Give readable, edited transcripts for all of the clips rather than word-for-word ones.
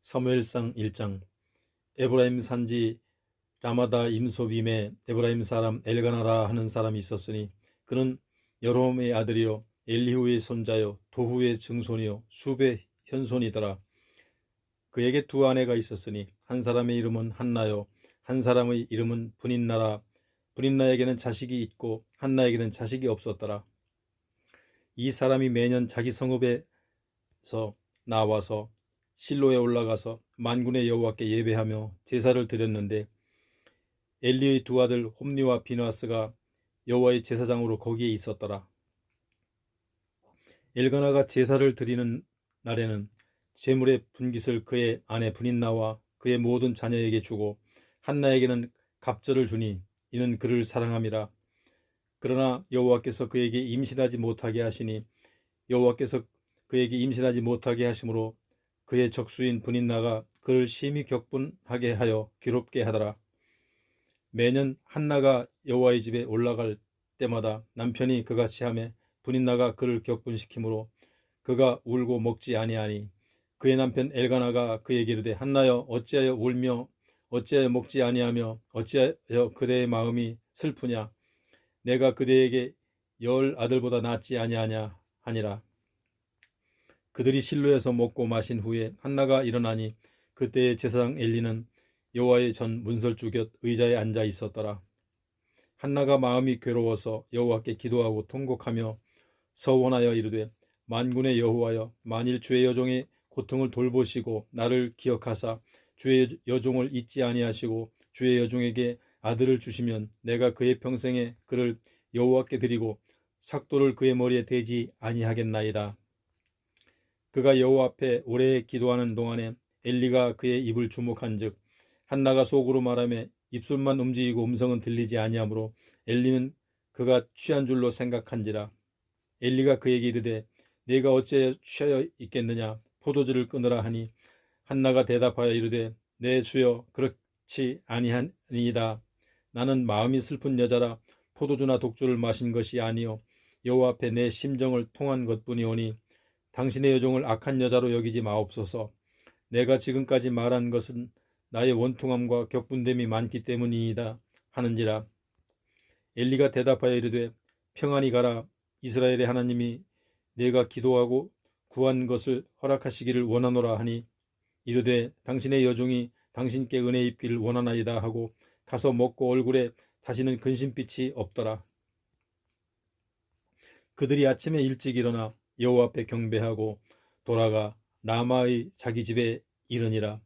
사무엘상 1장. 에브라임 산지 라마다 임소빔에 에브라임 사람 엘가나라 하는 사람이 있었으니 그는 여로함의 아들이요 엘리후의 손자요 도후의 증손이요 수베 현손이더라. 그에게 두 아내가 있었으니 한 사람의 이름은 한나요 한 사람의 이름은 브닌나라. 브닌나에게는 자식이 있고 한나에게는 자식이 없었더라. 이 사람이 매년 자기 성읍에서 나와서 실로에 올라가서 만군의 여호와께 예배하며 제사를 드렸는데 엘리의 두 아들 홈니와 비느하스가 여호와의 제사장으로 거기에 있었더라. 엘가나가 제사를 드리는 날에는 제물의 분깃을 그의 아내 브닌나와 그의 모든 자녀에게 주고 한나에게는 갑절을 주니 이는 그를 사랑함이라. 그러나 여호와께서 그에게 임신하지 못하게 하시니 여호와께서 그에게 임신하지 못하게 하심으로 그의 적수인 브닌나가 그를 심히 격분하게 하여 괴롭게 하더라. 매년 한나가 여호와의 집에 올라갈 때마다 남편이 그같이 하매 브닌나가 그를 격분시키므로 그가 울고 먹지 아니하니 그의 남편 엘가나가 그에게 이르되 한나여 어찌하여 울며 어찌하여 먹지 아니하며 어찌하여 그대의 마음이 슬프냐. 내가 그대에게 10 아들보다 낫지 아니하냐 하니라. 그들이 실로에서 먹고 마신 후에 한나가 일어나니 그때의 제사장 엘리는 여호와의 전 문설주 곁 의자에 앉아 있었더라. 한나가 마음이 괴로워서 여호와께 기도하고 통곡하며 서원하여 이르되 만군의 여호와여 만일 주의 여종의 고통을 돌보시고 나를 기억하사 주의 여종을 잊지 아니하시고 주의 여종에게 아들을 주시면 내가 그의 평생에 그를 여호와께 드리고 삭도를 그의 머리에 대지 아니하겠나이다. 그가 여호와 앞에 오래 기도하는 동안에 엘리가 그의 입을 주목한즉 한나가 속으로 말하며 입술만 움직이고 음성은 들리지 아니하므로 엘리는 그가 취한 줄로 생각한지라. 엘리가 그에게 이르되 네가 어찌하여 취하여 있겠느냐. 포도주를 끊으라 하니 한나가 대답하여 이르되 내 주여 그렇지 아니하니이다. 나는 마음이 슬픈 여자라 포도주나 독주를 마신 것이 아니요 여호와 앞에 내 심정을 통한 것뿐이오니 당신의 여종을 악한 여자로 여기지 마옵소서. 내가 지금까지 말한 것은 나의 원통함과 격분됨이 많기 때문이다 하는지라. 엘리가 대답하여 이르되 평안히 가라. 이스라엘의 하나님이 내가 기도하고 구한 것을 허락하시기를 원하노라 하니 이르되 당신의 여종이 당신께 은혜 입기를 원하나이다 하고 가서 먹고 얼굴에 다시는 근심빛이 없더라. 그들이 아침에 일찍 일어나 여호와 앞에 경배하고 돌아가 라마의 자기 집에 이르니라.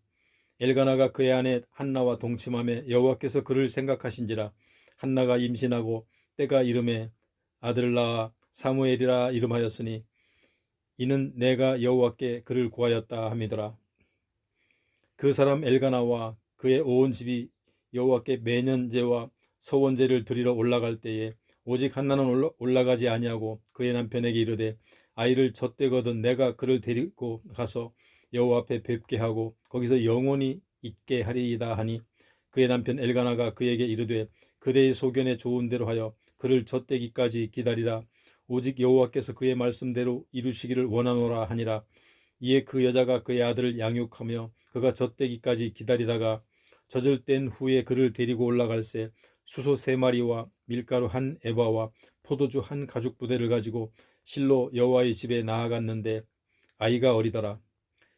엘가나가 그의 아내 한나와 동침하며 여호와께서 그를 생각하신지라. 한나가 임신하고 때가 이름에 아들을 낳아 사무엘이라 이름하였으니 이는 내가 여호와께 그를 구하였다 함이더라. 그 사람 엘가나와 그의 온 집이 여호와께 매년제와 서원제를 드리러 올라갈 때에 오직 한나는 올라가지 아니하고 그의 남편에게 이르되 아이를 젖되거든 내가 그를 데리고 가서 여호와 앞에 뵙게 하고 거기서 영원히 있게 하리이다 하니 그의 남편 엘가나가 그에게 이르되 그대의 소견에 좋은 대로 하여 그를 젖되기까지 기다리라. 오직 여호와께서 그의 말씀대로 이루시기를 원하노라 하니라. 이에 그 여자가 그의 아들을 양육하며 그가 젖되기까지 기다리다가 젖을 뗀 후에 그를 데리고 올라갈새 수소 3마리와 밀가루 1에바와 포도주 1가죽부대를 가지고 실로 여호와의 집에 나아갔는데 아이가 어리더라.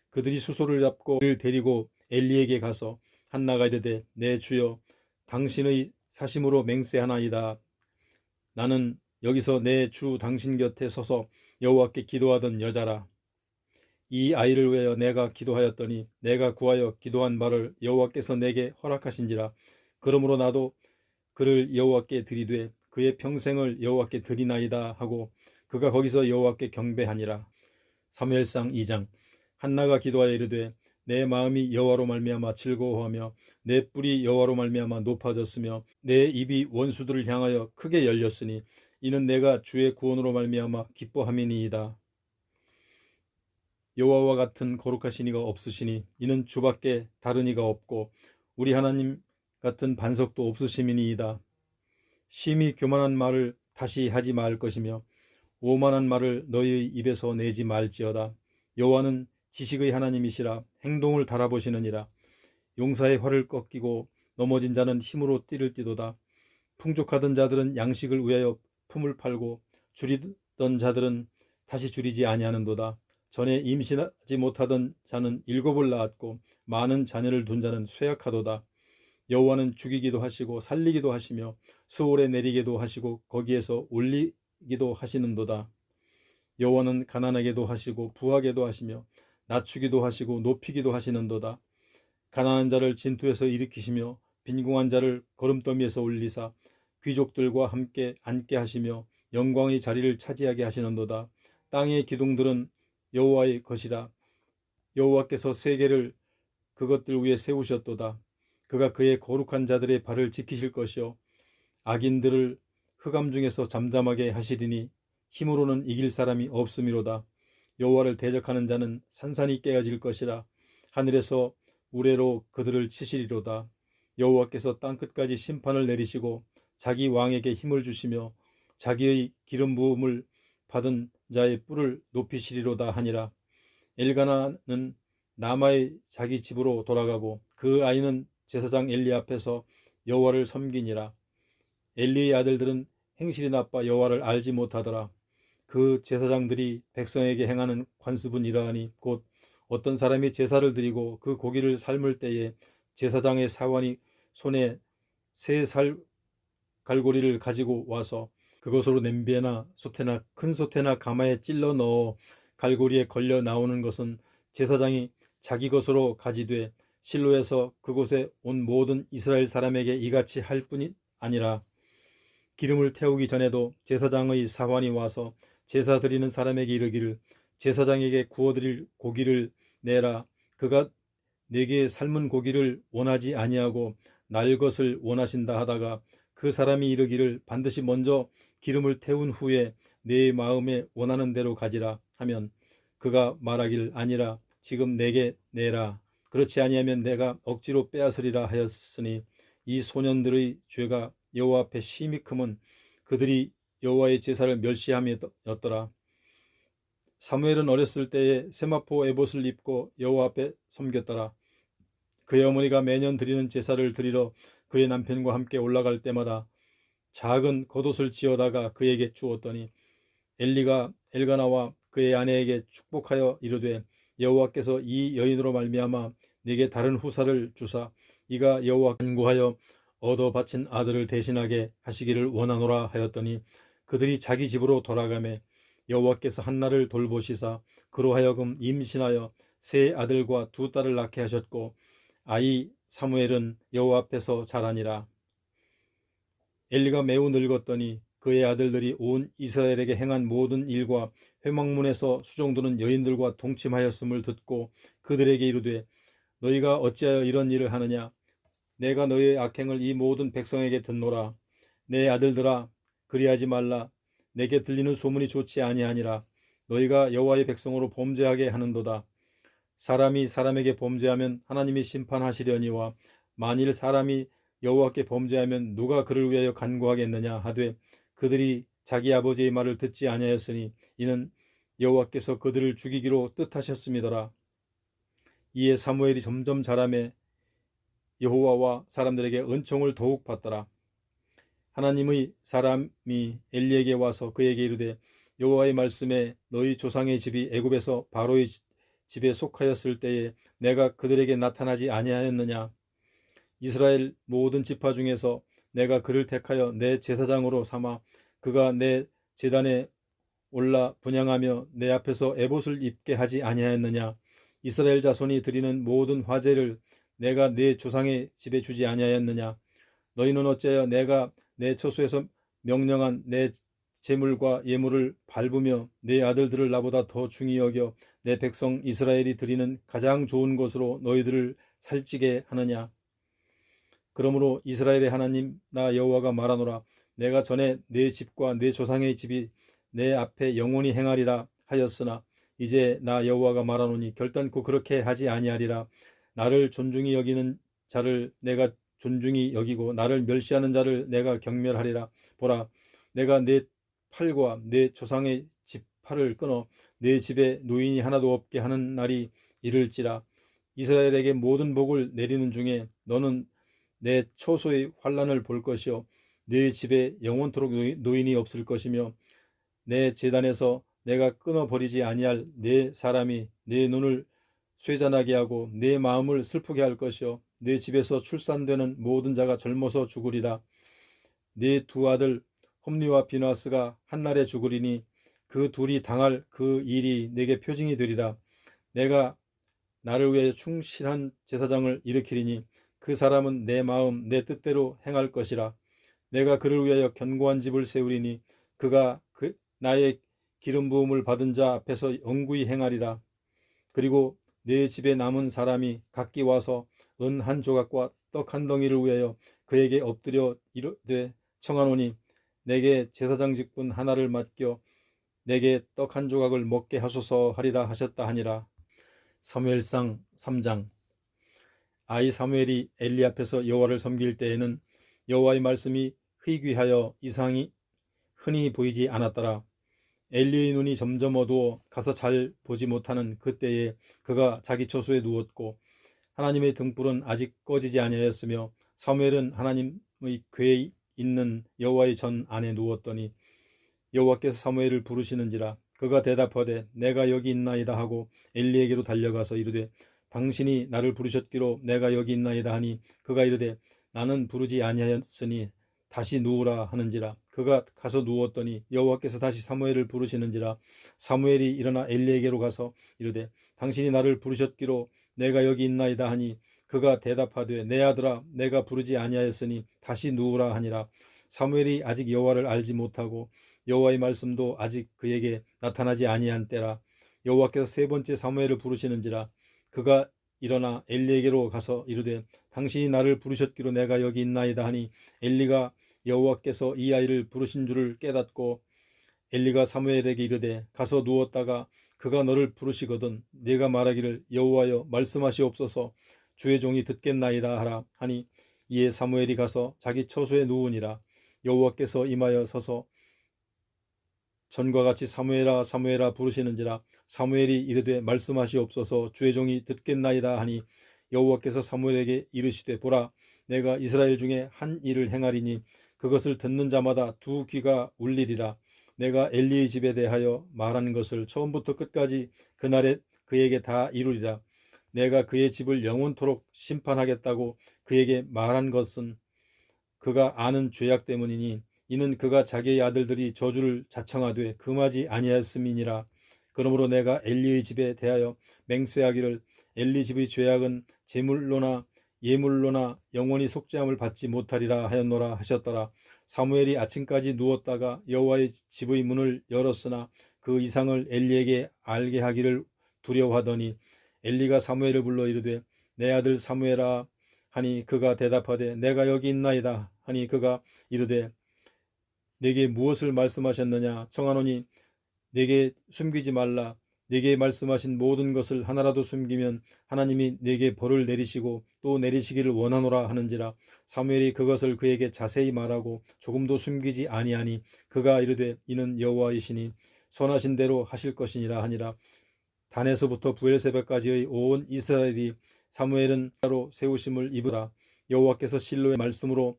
그들이 수소를 잡고 그를 데리고 엘리에게 가서 한나가 이르되 내 주여 당신의 사심으로 맹세하나이다. 나는 여기서 내 주 당신 곁에 서서 여호와께 기도하던 여자라. 이 아이를 위하여 내가 기도하였더니 내가 구하여 기도한 바를 여호와께서 내게 허락하신지라. 그러므로 나도 그를 여호와께 드리되 그의 평생을 여호와께 드리나이다 하고 그가 거기서 여호와께 경배하니라. 사무엘상 2장. 한나가 기도하여 이르되 내 마음이 여호와로 말미암아 즐거워하며 내 뿔이 여호와로 말미암아 높아졌으며 내 입이 원수들을 향하여 크게 열렸으니 이는 내가 주의 구원으로 말미암아 기뻐함이니이다. 여호와와 같은 거룩하신 이가 없으시니 이는 주밖에 다른 이가 없고 우리 하나님 같은 반석도 없으심이니이다. 심히 교만한 말을 다시 하지 말 것이며 오만한 말을 너희의 입에서 내지 말지어다. 여호와는 지식의 하나님이시라. 행동을 달아보시느니라. 용사의 활을 꺾이고 넘어진 자는 힘으로 띠를 띠도다. 풍족하던 자들은 양식을 위하여 품을 팔고 줄이던 자들은 다시 줄이지 아니하는도다. 전에 임신하지 못하던 자는 7을 낳았고 많은 자녀를 둔 자는 쇠약하도다. 여호와는 죽이기도 하시고 살리기도 하시며 수월에 내리기도 하시고 거기에서 올리기도 하시는도다. 여호와는 가난하게도 하시고 부하게도 하시며 낮추기도 하시고 높이기도 하시는도다. 가난한 자를 진토에서 일으키시며 빈궁한 자를 거름더미에서 올리사 귀족들과 함께 앉게 하시며 영광의 자리를 차지하게 하시는도다. 땅의 기둥들은 여호와의 것이라. 여호와께서 세계를 그것들 위에 세우셨도다. 그가 그의 거룩한 자들의 발을 지키실 것이요 악인들을 흑암 중에서 잠잠하게 하시리니 힘으로는 이길 사람이 없음이로다. 여호와를 대적하는 자는 산산이 깨어질 것이라. 하늘에서 우레로 그들을 치시리로다. 여호와께서 땅끝까지 심판을 내리시고 자기 왕에게 힘을 주시며 자기의 기름 부음을 받은 자의 뿔을 높이시리로다 하니라. 엘가나는 라마의 자기 집으로 돌아가고 그 아이는 제사장 엘리 앞에서 여호와를 섬기니라. 엘리의 아들들은 행실이 나빠 여호와를 알지 못하더라. 그 제사장들이 백성에게 행하는 관습은 이러하니 곧 어떤 사람이 제사를 드리고 그 고기를 삶을 때에 제사장의 사환이 손에 새 살 갈고리를 가지고 와서 그것으로 냄비나 솥에나 큰 솥에나 가마에 찔러 넣어 갈고리에 걸려 나오는 것은 제사장이 자기 것으로 가지되 실로에서 그곳에 온 모든 이스라엘 사람에게 이같이 할 뿐이 아니라 기름을 태우기 전에도 제사장의 사환이 와서 제사 드리는 사람에게 이르기를 제사장에게 구워드릴 고기를 내라. 그가 내게 삶은 고기를 원하지 아니하고 날 것을 원하신다 하다가 그 사람이 이르기를 반드시 먼저 기름을 태운 후에 내 마음에 원하는 대로 가지라 하면 그가 말하길 아니라 지금 내게 내라. 그렇지 아니하면 내가 억지로 빼앗으리라 하였으니 이 소년들의 죄가 여호와 앞에 심히 크면 그들이 여호와의 제사를 멸시함이었더라. 사무엘은 어렸을 때에 세마포 에봇을 입고 여호와 앞에 섬겼더라. 그의 어머니가 매년 드리는 제사를 드리러 그의 남편과 함께 올라갈 때마다 작은 겉옷을 지어다가 그에게 주었더니 엘리가 엘가나와 그의 아내에게 축복하여 이르되 여호와께서 이 여인으로 말미암아 네게 다른 후사를 주사 이가 여호와 간구하여 얻어 바친 아들을 대신하게 하시기를 원하노라 하였더니 그들이 자기 집으로 돌아가매 여호와께서 한나를 돌보시사 그로 하여금 임신하여 세 아들과 두 딸을 낳게 하셨고 아이 사무엘은 여호와 앞에서 자라니라. 엘리가 매우 늙었더니 그의 아들들이 온 이스라엘에게 행한 모든 일과 회막문에서 수종드는 여인들과 동침하였음을 듣고 그들에게 이르되 너희가 어찌하여 이런 일을 하느냐. 내가 너희의 악행을 이 모든 백성에게 듣노라. 내 아들들아 그리하지 말라. 내게 들리는 소문이 좋지 아니하니라. 너희가 여호와의 백성으로 범죄하게 하는도다. 사람이 사람에게 범죄하면 하나님이 심판하시려니와 만일 사람이 여호와께 범죄하면 누가 그를 위하여 간구하겠느냐 하되 그들이 자기 아버지의 말을 듣지 아니하였으니 이는 여호와께서 그들을 죽이기로 뜻하셨음이더라. 이에 사무엘이 점점 자라매 여호와와 사람들에게 은총을 더욱 받더라. 하나님의 사람이 엘리에게 와서 그에게 이르되 여호와의 말씀에 너희 조상의 집이 애굽에서 바로의 집에 속하였을 때에 내가 그들에게 나타나지 아니하였느냐. 이스라엘 모든 지파 중에서 내가 그를 택하여 내 제사장으로 삼아 그가 내 제단에 올라 분향하며 내 앞에서 에봇을 입게 하지 아니하였느냐. 이스라엘 자손이 드리는 모든 화제를 내가 내 조상의 집에 주지 아니하였느냐. 너희는 어찌하여 내가 내 처소에서 명령한 내 제물과 예물을 밟으며 내 아들들을 나보다 더 중히 여겨 내 백성 이스라엘이 드리는 가장 좋은 것으로 너희들을 살찌게 하느냐. 그러므로 이스라엘의 하나님 나 여호와가 말하노라. 내가 전에 내 집과 내 조상의 집이 내 앞에 영원히 행하리라 하였으나 이제 나 여호와가 말하노니 결단코 그렇게 하지 아니하리라. 나를 존중히 여기는 자를 내가 존중히 여기고 나를 멸시하는 자를 내가 경멸하리라. 보라 내가 내 팔과 내 조상의 집 팔을 끊어 내 집에 노인이 하나도 없게 하는 날이 이를지라. 이스라엘에게 모든 복을 내리는 중에 너는 내 초소의 환난을 볼 것이요 내 집에 영원토록 노인이 없을 것이며 내 제단에서 내가 끊어버리지 아니할 내 사람이 내 눈을 쇠잔하게 하고 내 마음을 슬프게 할 것이요 내 집에서 출산되는 모든 자가 젊어서 죽으리라. 내 두 아들 홈리와 비나스가 한날에 죽으리니 그 둘이 당할 그 일이 내게 표징이 되리라. 내가 나를 위해 충실한 제사장을 일으키리니 그 사람은 내 마음 내 뜻대로 행할 것이라. 내가 그를 위하여 견고한 집을 세우리니 그가 나의 기름 부음을 받은 자 앞에서 영구히 행하리라. 그리고 내 집에 남은 사람이 각기 와서 은 한 조각과 떡 한 덩이를 위하여 그에게 엎드려 이르되 청하노니 내게 제사장 직분 하나를 맡겨 내게 떡 한 조각을 먹게 하소서 하리라 하셨다 하니라. 사무엘상 3장. 아이 사무엘이 엘리 앞에서 여호와를 섬길 때에는 여호와의 말씀이 희귀하여 이상이 흔히 보이지 않았더라. 엘리의 눈이 점점 어두워 가서 잘 보지 못하는 그때에 그가 자기 처소에 누웠고 하나님의 등불은 아직 꺼지지 아니하였으며 사무엘은 하나님의 궤에 있는 여호와의 전 안에 누웠더니 여호와께서 사무엘을 부르시는지라. 그가 대답하되 내가 여기 있나이다 하고 엘리에게로 달려가서 이르되 당신이 나를 부르셨기로 내가 여기 있나이다 하니 그가 이르되 나는 부르지 아니하였으니 다시 누우라 하는지라. 그가 가서 누웠더니 여호와께서 다시 사무엘을 부르시는지라. 사무엘이 일어나 엘리에게로 가서 이르되 당신이 나를 부르셨기로 내가 여기 있나이다 하니 그가 대답하되 내 아들아 내가 부르지 아니하였으니 다시 누우라 하니라. 사무엘이 아직 여호와를 알지 못하고 여호와의 말씀도 아직 그에게 나타나지 아니한 때라. 여호와께서 세 번째 사무엘을 부르시는지라. 그가 일어나 엘리에게로 가서 이르되 당신이 나를 부르셨기로 내가 여기 있나이다 하니 엘리가 여호와께서 이 아이를 부르신 줄을 깨닫고 엘리가 사무엘에게 이르되 가서 누웠다가 그가 너를 부르시거든 네가 말하기를 여호와여 말씀하시옵소서 주의 종이 듣겠나이다 하라 하니 이에 사무엘이 가서 자기 처소에 누우니라. 여호와께서 임하여 서서 전과 같이 사무엘아 사무엘아 부르시는지라. 사무엘이 이르되 말씀하시옵소서 주의 종이 듣겠나이다 하니 여호와께서 사무엘에게 이르시되 보라 내가 이스라엘 중에 한 일을 행하리니 그것을 듣는 자마다 두 귀가 울리리라. 내가 엘리의 집에 대하여 말한 것을 처음부터 끝까지 그날에 그에게 다 이루리라. 내가 그의 집을 영원토록 심판하겠다고 그에게 말한 것은 그가 아는 죄악 때문이니 이는 그가 자기의 아들들이 저주를 자청하되 금하지 아니하였음이니라. 그러므로 내가 엘리의 집에 대하여 맹세하기를 엘리 집의 죄악은 제물로나 예물로나 영원히 속죄함을 받지 못하리라 하였노라 하셨더라. 사무엘이 아침까지 누웠다가 여호와의 집의 문을 열었으나 그 이상을 엘리에게 알게 하기를 두려워하더니 엘리가 사무엘을 불러 이르되 내 아들 사무엘아 하니 그가 대답하되 내가 여기 있나이다 하니 그가 이르되 내게 무엇을 말씀하셨느냐 청하노니 내게 숨기지 말라. 내게 말씀하신 모든 것을 하나라도 숨기면 하나님이 내게 벌을 내리시고 또 내리시기를 원하노라 하는지라. 사무엘이 그것을 그에게 자세히 말하고 조금도 숨기지 아니하니 그가 이르되 이는 여호와이시니 선하신 대로 하실 것이니라 하니라. 단에서부터 부엘세바까지의 온 이스라엘이 사무엘은 따로 세우심을 입으라. 여호와께서 실로의 말씀으로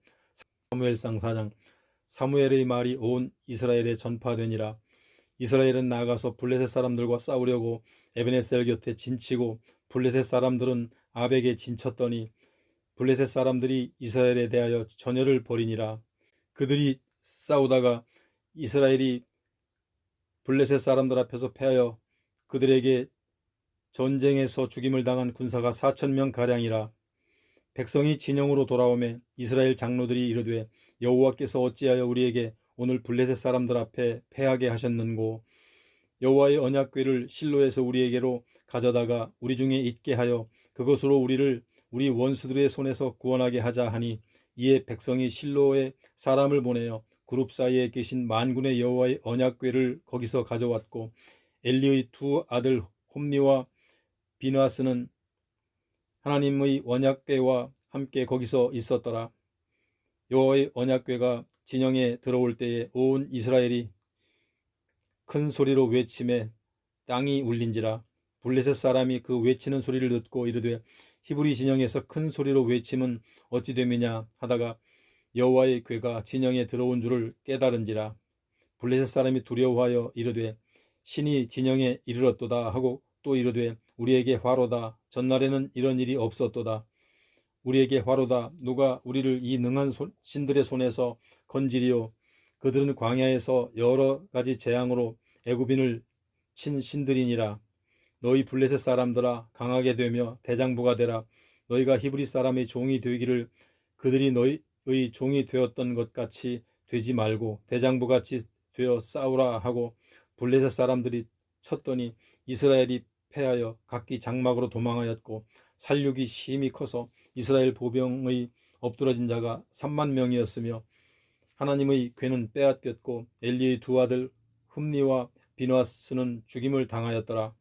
사무엘상 4장. 사무엘의 말이 온 이스라엘에 전파되니라. 이스라엘은 나가서 블레셋 사람들과 싸우려고 에베네셀 곁에 진치고 블레셋 사람들은 아벡에 진쳤더니 블레셋 사람들이 이스라엘에 대하여 전열을 벌이니라. 그들이 싸우다가 이스라엘이 블레셋 사람들 앞에서 패하여 그들에게 전쟁에서 죽임을 당한 군사가 4,000명 가량이라. 백성이 진영으로 돌아오매 이스라엘 장로들이 이르되 여호와께서 어찌하여 우리에게 오늘 블레셋 사람들 앞에 패하게 하셨는고 여호와의 언약궤를 실로에서 우리에게로 가져다가 우리 중에 있게 하여 그것으로 우리를 우리 원수들의 손에서 구원하게 하자 하니 이에 백성이 실로에 사람을 보내어 그룹 사이에 계신 만군의 여호와의 언약궤를 거기서 가져왔고 엘리의 두 아들 홈리와 비느하스는 하나님의 언약궤와 함께 거기서 있었더라. 여호와의 언약궤가 진영에 들어올 때에 온 이스라엘이 큰 소리로 외침에 땅이 울린지라. 블레셋 사람이 그 외치는 소리를 듣고 이르되 히브리 진영에서 큰 소리로 외침은 어찌 됨이냐 하다가 여호와의 궤가 진영에 들어온 줄을 깨달은지라. 블레셋 사람이 두려워하여 이르되 신이 진영에 이르렀도다 하고 또 이르되 우리에게 화로다. 전날에는 이런 일이 없었도다. 우리에게 화로다. 누가 우리를 이 능한 신들의 손에서 건지리요. 그들은 광야에서 여러 가지 재앙으로 애굽인을 친 신들이니라. 너희 블레셋 사람들아 강하게 되며 대장부가 되라. 너희가 히브리 사람의 종이 되기를 그들이 너희의 종이 되었던 것 같이 되지 말고 대장부같이 되어 싸우라 하고 블레셋 사람들이 쳤더니 이스라엘이 패하여 각기 장막으로 도망하였고 살육이 심히 커서 이스라엘 보병의 엎드러진 자가 3만 명이었으며 하나님의 궤는 빼앗겼고 엘리의 두 아들 흠니와 비누아스는 죽임을 당하였더라.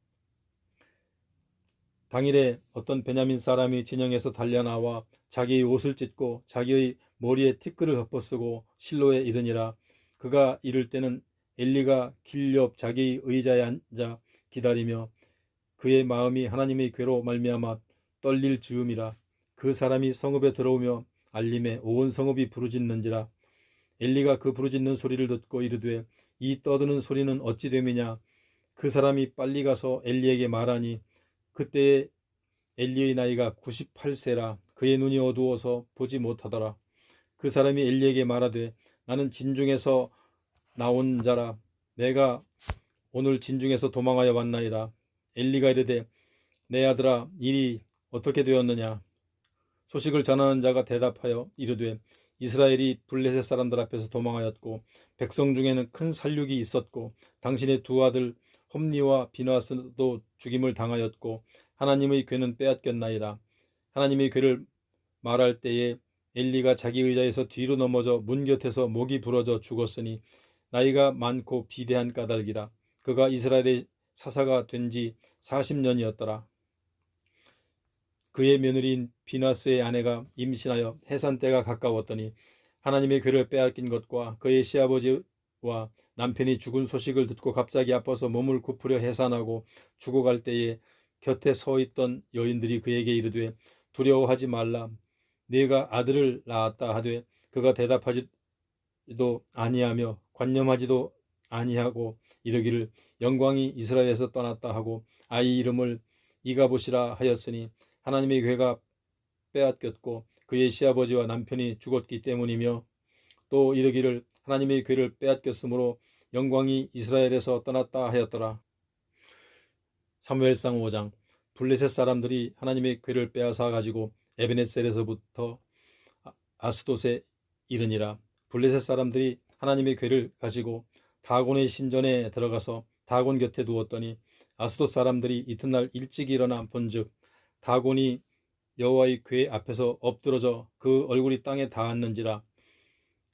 당일에 어떤 베냐민 사람이 진영에서 달려나와 자기의 옷을 찢고 자기의 머리에 티끌을 덮어쓰고 실로에 이르니라. 그가 이를 때는 엘리가 길 옆 자기의 의자에 앉아 기다리며 그의 마음이 하나님의 궤로 말미암아 떨릴 즈음이라. 그 사람이 성읍에 들어오며 알림에 온 성읍이 부르짖는지라. 엘리가 그 부르짖는 소리를 듣고 이르되 이 떠드는 소리는 어찌 됨이냐. 그 사람이 빨리 가서 엘리에게 말하니 그때에 엘리의 나이가 98세라. 그의 눈이 어두워서 보지 못하더라. 그 사람이 엘리에게 말하되 나는 진중에서 나온 자라. 내가 오늘 진중에서 도망하여 왔나이다. 엘리가 이르되 내 아들아 일이 어떻게 되었느냐. 소식을 전하는 자가 대답하여 이르되 이스라엘이 블레셋 사람들 앞에서 도망하였고 백성 중에는 큰 살육이 있었고 당신의 두 아들 홈니와 비누아스도 죽임을 당하였고 하나님의 궤는 빼앗겼나이다. 하나님의 궤를 말할 때에 엘리가 자기 의자에서 뒤로 넘어져 문 곁에서 목이 부러져 죽었으니 나이가 많고 비대한 까닭이라. 그가 이스라엘의 사사가 된 지 40년이었더라. 그의 며느리인 비누아스의 아내가 임신하여 해산 때가 가까웠더니 하나님의 궤를 빼앗긴 것과 그의 시아버지와 남편이 죽은 소식을 듣고 갑자기 아파서 몸을 굽으려 해산하고 죽어갈 때에 곁에 서 있던 여인들이 그에게 이르되 두려워하지 말라. 네가 아들을 낳았다 하되 그가 대답하지도 아니하며 관념하지도 아니하고 이르기를 영광이 이스라엘에서 떠났다 하고 아이 이름을 이가봇이라 하였으니 하나님의 궤가 빼앗겼고 그의 시아버지와 남편이 죽었기 때문이며 또 이르기를 하나님의 궤를 빼앗겼으므로 영광이 이스라엘에서 떠났다 하였더라. 사무엘상 5장. 블레셋 사람들이 하나님의 궤를 빼앗아 가지고 에베네셀에서부터 아스돗에 이르니라. 블레셋 사람들이 하나님의 궤를 가지고 다곤의 신전에 들어가서 다곤 곁에 두었더니 아스돗 사람들이 이튿날 일찍 일어나 본즉 다곤이 여호와의 궤 앞에서 엎드러져 그 얼굴이 땅에 닿았는지라.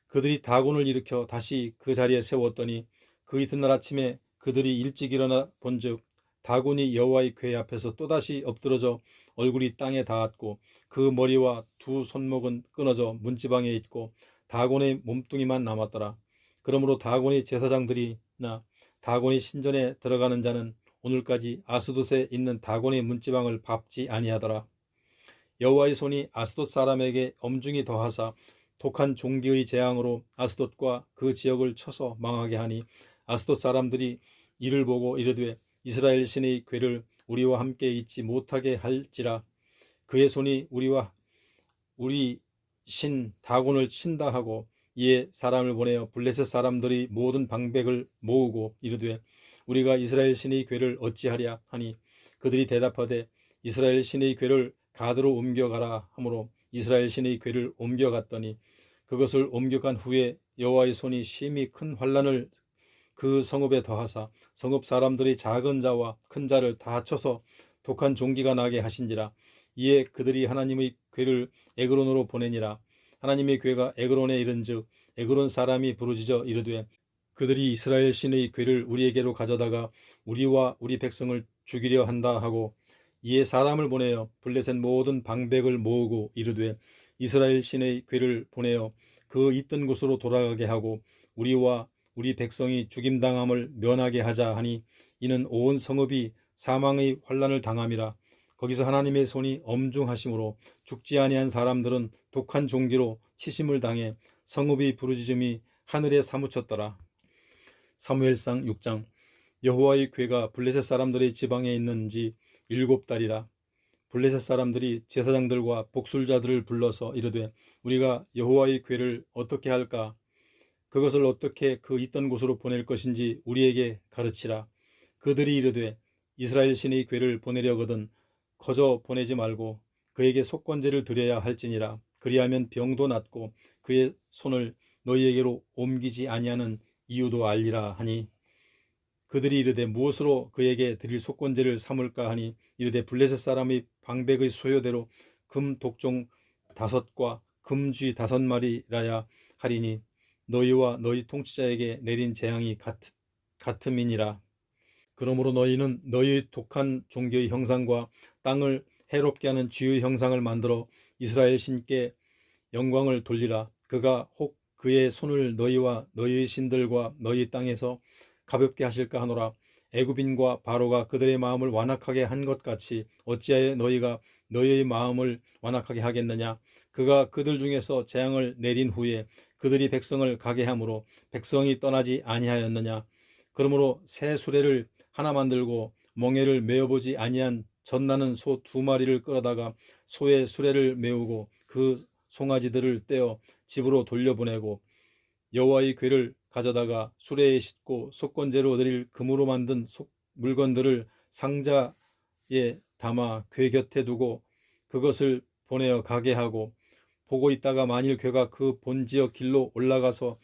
그들이 다곤을 일으켜 다시 그 자리에 세웠더니 그 이튿날 아침에 그들이 일찍 일어나 본즉 다곤이 여호와의 궤 앞에서 또다시 엎드러져 얼굴이 땅에 닿았고 그 머리와 두 손목은 끊어져 문지방에 있고 다곤의 몸뚱이만 남았더라. 그러므로 다곤의 제사장들이나 다곤의 신전에 들어가는 자는 오늘까지 아스돗에 있는 다곤의 문지방을 밟지 아니하더라. 여호와의 손이 아스돗 사람에게 엄중히 더하사 독한 종기의 재앙으로 아스돗과 그 지역을 쳐서 망하게 하니 아스돗 사람들이 이를 보고 이르되 이스라엘 신의 궤를 우리와 함께 있지 못하게 할지라. 그의 손이 우리 신 다곤을 친다 하고 이에 사람을 보내어 블레셋 사람들이 모든 방백을 모으고 이르되 우리가 이스라엘 신의 궤를 어찌하랴 하니 그들이 대답하되 이스라엘 신의 궤를 가드로 옮겨가라 하므로 이스라엘 신의 궤를 옮겨갔더니 그것을 옮겨간 후에 여호와의 손이 심히 큰 환난을 그 성읍에 더하사 성읍 사람들이 작은 자와 큰 자를 다 쳐서 독한 종기가 나게 하신지라. 이에 그들이 하나님의 궤를 에그론으로 보내니라. 하나님의 궤가 에그론에 이른즉 에그론 사람이 부르짖어 이르되 그들이 이스라엘 신의 궤를 우리에게로 가져다가 우리와 우리 백성을 죽이려 한다 하고 이에 사람을 보내어 블레셋 모든 방백을 모으고 이르되 이스라엘 신의 궤를 보내어 그 있던 곳으로 돌아가게 하고 우리와 우리 백성이 죽임당함을 면하게 하자 하니 이는 온 성읍이 사망의 환난을 당함이라. 거기서 하나님의 손이 엄중하심으로 죽지 아니한 사람들은 독한 종기로 치심을 당해 성읍이 부르짖음이 하늘에 사무쳤더라. 사무엘상 6장. 여호와의 궤가 블레셋 사람들의 지방에 있는지 7달이라. 블레셋 사람들이 제사장들과 복술자들을 불러서 이르되 우리가 여호와의 궤를 어떻게 할까? 그것을 어떻게 그 있던 곳으로 보낼 것인지 우리에게 가르치라. 그들이 이르되 이스라엘 신의 궤를 보내려거든 거저 보내지 말고 그에게 속건제를 드려야 할지니라. 그리하면 병도 낫고 그의 손을 너희에게로 옮기지 아니하는 이유도 알리라 하니 그들이 이르되 무엇으로 그에게 드릴 속건제를 삼을까 하니 이르되 블레셋 사람의 방백의 소요대로 금 독종 5과 금쥐 5마리라야 하리니 너희와 너희 통치자에게 내린 재앙이 같음이니라. 그러므로 너희는 너희의 독한 종교의 형상과 땅을 해롭게 하는 쥐의 형상을 만들어 이스라엘 신께 영광을 돌리라. 그가 혹 그의 손을 너희와 너희의 신들과 너희 땅에서 가볍게 하실까 하노라. 애굽인과 바로가 그들의 마음을 완악하게 한 것 같이 어찌하여 너희가 너희의 마음을 완악하게 하겠느냐. 그가 그들 중에서 재앙을 내린 후에 그들이 백성을 가게 함으로 백성이 떠나지 아니하였느냐. 그러므로 새 수레를 하나 만들고 멍에를 메어보지 아니한 젖나는 소 2마리를 끌어다가 소의 수레를 메우고 그 송아지들을 떼어 집으로 돌려보내고 여호와의 궤를 가져다가 수레에 싣고 속건제로 드릴 금으로 만든 물건들을 상자에 담아 궤 곁에 두고 그것을 보내어 가게 하고 보고 있다가 만일 궤가 그 본지역 길로 올라가서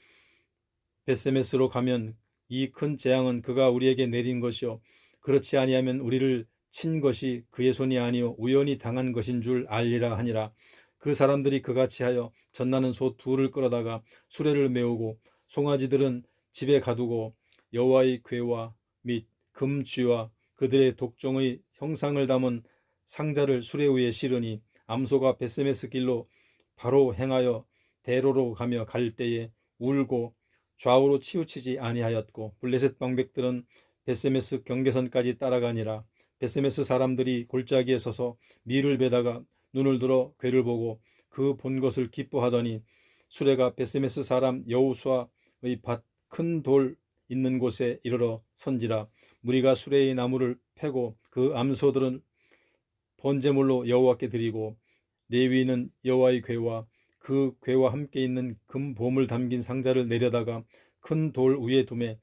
벳세메스로 가면 이 큰 재앙은 그가 우리에게 내린 것이요 그렇지 아니하면 우리를 친 것이 그의 손이 아니요 우연히 당한 것인 줄 알리라 하니라. 그 사람들이 그같이 하여 젖나는 소 2를 끌어다가 수레를 메우고 송아지들은 집에 가두고 여호와의 궤와 및 금쥐와 그들의 독종의 형상을 담은 상자를 수레 위에 실으니 암소가 벳세메스 길로 바로 행하여 대로로 가며 갈 때에 울고 좌우로 치우치지 아니하였고 블레셋 방백들은 벳세메스 경계선까지 따라가니라. 벳세메스 사람들이 골짜기에 서서 밀을 베다가 눈을 들어 궤를 보고 그 본 것을 기뻐하더니 수레가 벳세메스 사람 여호수아의 밭 큰 돌 있는 곳에 이르러 선지라. 무리가 수레의 나무를 패고 그 암소들은 번제물로 여호와께 드리고 레위인은 여호와의 궤와 그 궤와 함께 있는 금보물 담긴 상자를 내려다가 큰 돌 위에 두매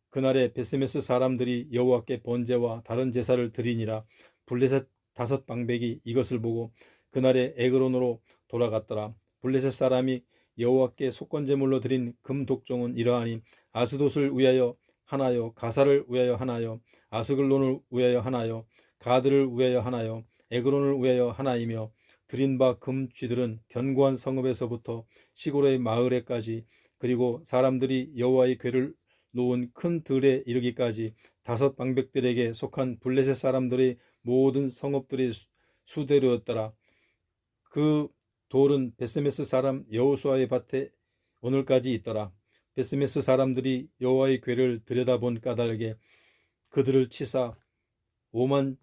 그날에 벳세메스 사람들이 여호와께 번제와 다른 제사를 드리니라. 블레셋 5방백이 이것을 보고 그날에 에그론으로 돌아갔더라. 블레셋 사람이 여호와께 속건제물로 드린 금 독종은 이러하니 아스돗을 위하여 하나요, 가사를 위하여 하나요, 아스글론을 위하여 하나요, 가드를 위하여 하나요, 에그론을 위하여 하나이며 드린 바 금쥐들은 견고한 성읍에서부터 시골의 마을에까지 그리고 사람들이 여호와의 궤를 놓은 큰 들에 이르기까지 5방백들에게 속한 블레셋 사람들의 모든 성읍들이 수대로였더라. 그 돌은 벳세메스 사람 여호수아의 밭에 오늘까지 있더라. 벳세메스 사람들이 여호와의 궤를 들여다본 까닭에 그들을 치사 5만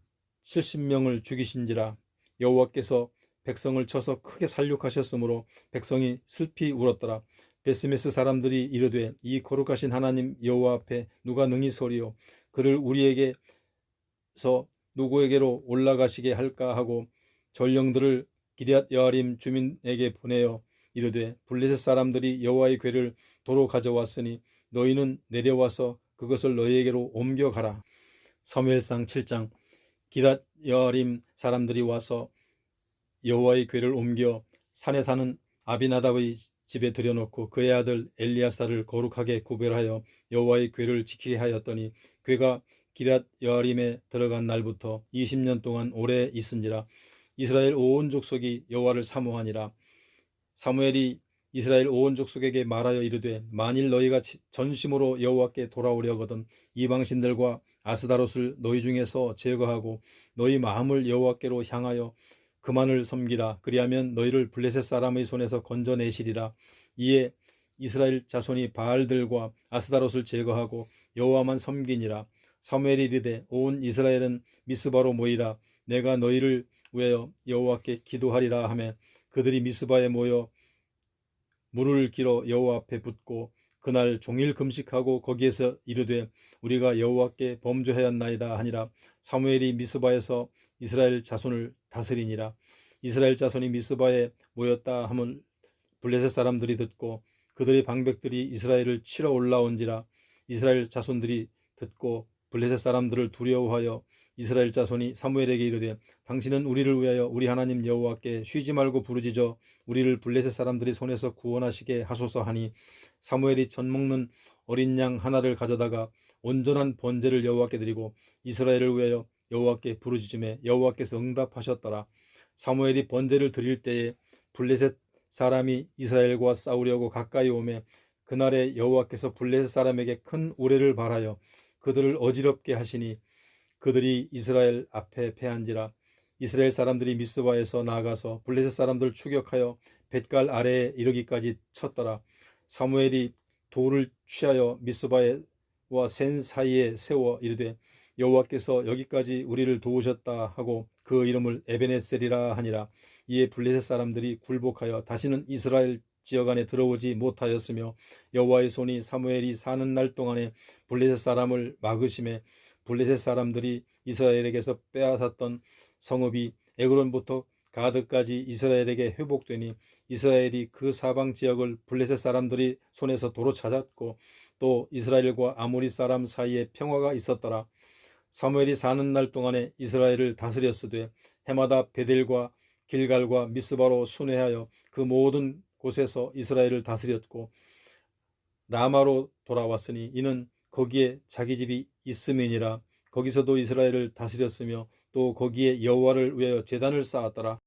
70명을 죽이신지라. 여호와께서 백성을 쳐서 크게 살육하셨으므로 백성이 슬피 울었더라. 벳세메스 사람들이 이르되 이 거룩하신 하나님 여호와 앞에 누가 능히 서리요 그를 우리에게서 누구에게로 올라가시게 할까 하고 전령들을 기럇 여아림 주민에게 보내어 이르되 블레셋 사람들이 여호와의 궤를 도로 가져왔으니 너희는 내려와서 그것을 너희에게로 옮겨가라. 사무엘상 7장. 기럇 여아림 사람들이 와서 여호와의 궤를 옮겨 산에 사는 아비나답의 집에 들여놓고 그의 아들 엘리야사를 거룩하게 구별하여 여호와의 궤를 지키게 하였더니 궤가 기럇 여아림에 들어간 날부터 20년 동안 오래 있은지라. 이스라엘 온 족속이 여호와를 사모하니라. 사무엘이 이스라엘 온 족속에게 말하여 이르되 만일 너희가 전심으로 여호와께 돌아오려거든 이방신들과 아스다롯을 너희 중에서 제거하고 너희 마음을 여호와께로 향하여 그만을 섬기라. 그리하면 너희를 블레셋 사람의 손에서 건져내시리라. 이에 이스라엘 자손이 바알들과 아스다롯을 제거하고 여호와만 섬기니라. 사무엘이 이르되 온 이스라엘은 미스바로 모이라. 내가 너희를 위하여 여호와께 기도하리라 하매 그들이 미스바에 모여 물을 길어 여호와 앞에 붓고 그날 종일 금식하고 거기에서 이르되 우리가 여호와께 범죄하였나이다 하니라. 사무엘이 미스바에서 이스라엘 자손을 다스리니라. 이스라엘 자손이 미스바에 모였다 함을 블레셋 사람들이 듣고 그들의 방백들이 이스라엘을 치러 올라온지라. 이스라엘 자손들이 듣고 블레셋 사람들을 두려워하여 이스라엘 자손이 사무엘에게 이르되 당신은 우리를 위하여 우리 하나님 여호와께 쉬지 말고 부르짖어 우리를 블레셋 사람들이 손에서 구원하시게 하소서 하니 사무엘이 젖 먹는 어린 양 하나를 가져다가 온전한 번제를 여호와께 드리고 이스라엘을 위하여 여호와께 부르짖음에 여호와께서 응답하셨더라. 사무엘이 번제를 드릴 때에 블레셋 사람이 이스라엘과 싸우려고 가까이 오매 그날에 여호와께서 블레셋 사람에게 큰 우레를 발하여 그들을 어지럽게 하시니 그들이 이스라엘 앞에 패한지라. 이스라엘 사람들이 미스바에서 나아가서 블레셋 사람들을 추격하여 뱃갈 아래에 이르기까지 쳤더라. 사무엘이 돌을 취하여 미스바와 센 사이에 세워 이르되 여호와께서 여기까지 우리를 도우셨다 하고 그 이름을 에베네셀이라 하니라. 이에 블레셋 사람들이 굴복하여 다시는 이스라엘 지역 안에 들어오지 못하였으며 여호와의 손이 사무엘이 사는 날 동안에 블레셋 사람을 막으심에 블레셋 사람들이 이스라엘에게서 빼앗았던 성읍이 에그론부터 가드까지 이스라엘에게 회복되니 이스라엘이 그 사방 지역을 블레셋 사람들이 손에서 도로 찾았고 또 이스라엘과 아모리 사람 사이에 평화가 있었더라. 사무엘이 사는 날 동안에 이스라엘을 다스렸으되 해마다 베델과 길갈과 미스바로 순회하여 그 모든 곳에서 이스라엘을 다스렸고 라마로 돌아왔으니 이는 거기에 자기 집이 있음이니라. 거기서도 이스라엘을 다스렸으며 또 거기에 여호와를 위하여 제단을 쌓았더라.